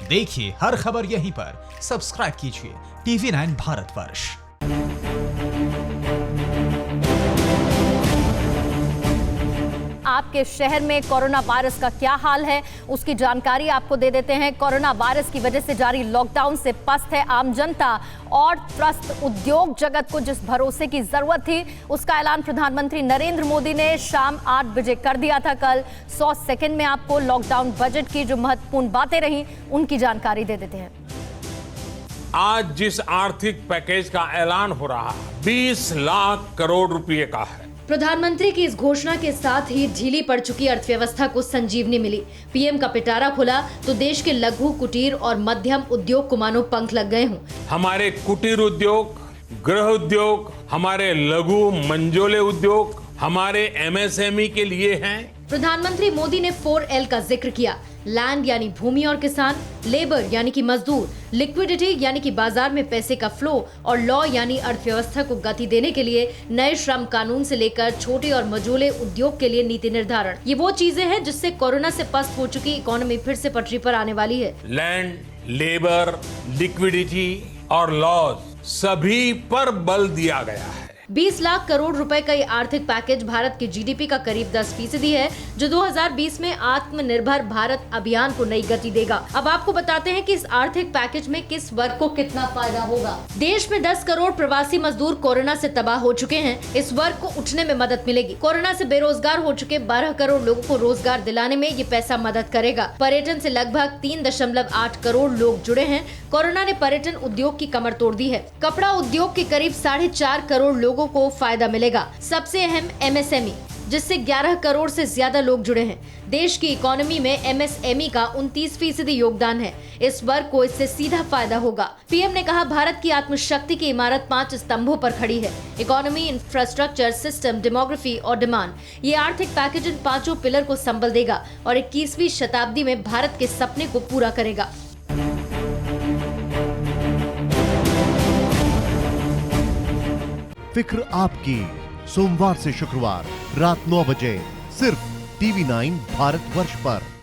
देखिए हर खबर यहीं पर। सब्सक्राइब कीजिए TV9 भारतवर्ष। आपके शहर में कोरोना वायरस का क्या हाल है, उसकी जानकारी आपको दे देते हैं। कोरोना वायरस की वजह से जारी लॉकडाउन से पस्त है आम जनता और त्रस्त उद्योग जगत को। जिस भरोसे की जरूरत थी उसका ऐलान प्रधानमंत्री नरेंद्र मोदी ने शाम 8 बजे कर दिया था। कल 100 सेकंड में आपको लॉकडाउन बजट की जो महत्वपूर्ण बातें रही उनकी जानकारी दे देते हैं। आज जिस आर्थिक पैकेज का ऐलान हो रहा है 20 लाख करोड़ रुपए का है। प्रधानमंत्री की इस घोषणा के साथ ही ढीली पड़ चुकी अर्थव्यवस्था को संजीवनी मिली। पीएम का पिटारा खुला तो देश के लघु, कुटीर और मध्यम उद्योग को मानो पंख लग गए हों। हमारे कुटीर उद्योग, गृह उद्योग, हमारे लघु मंझोले उद्योग, हमारे MSME के लिए हैं। प्रधानमंत्री मोदी ने 4L का जिक्र किया। लैंड यानी भूमि और किसान, लेबर यानी कि मजदूर, लिक्विडिटी यानी कि बाजार में पैसे का फ्लो और लॉ यानी अर्थव्यवस्था को गति देने के लिए नए श्रम कानून से लेकर छोटे और मझोले उद्योग के लिए नीति निर्धारण। ये वो चीजें हैं जिससे कोरोना से पस्त हो चुकी इकोनॉमी फिर से पटरी पर आने वाली है। लैंड, लेबर, लिक्विडिटी और लॉज सभी पर बल दिया गया है। 20 लाख करोड़ रुपए का ये आर्थिक पैकेज भारत की GDP का करीब 10% है, जो 2020 में आत्मनिर्भर भारत अभियान को नई गति देगा। अब आपको बताते हैं कि इस आर्थिक पैकेज में किस वर्ग को कितना फायदा होगा। देश में 10 करोड़ प्रवासी मजदूर कोरोना से तबाह हो चुके हैं। इस वर्ग को उठने में मदद मिलेगी। कोरोना से बेरोजगार हो चुके 12 करोड़ लोगों को रोजगार दिलाने में ये पैसा मदद करेगा। पर्यटन से लगभग 3.8 करोड़ लोग जुड़े हैं। कोरोना ने पर्यटन उद्योग की कमर तोड़ दी है। कपड़ा उद्योग के करीब 4.5 करोड़ लोगों को फायदा मिलेगा। सबसे अहम MSME, जिससे 11 करोड़ से ज्यादा लोग जुड़े हैं। देश की इकोनॉमी में MSME का 29% योगदान है। इस वर्ग को इससे सीधा फायदा होगा। पीएम ने कहा, भारत की आत्मशक्ति की इमारत 5 स्तंभों पर खड़ी है: इकोनॉमी, इंफ्रास्ट्रक्चर, सिस्टम, डेमोग्राफी और डिमांड। ये आर्थिक पैकेज इन 5 पिलर को संबल देगा और 21वीं शताब्दी में भारत के सपने को पूरा करेगा। फिक्र आपकी, सोमवार से शुक्रवार रात 9 बजे सिर्फ TV9 भारतवर्ष पर।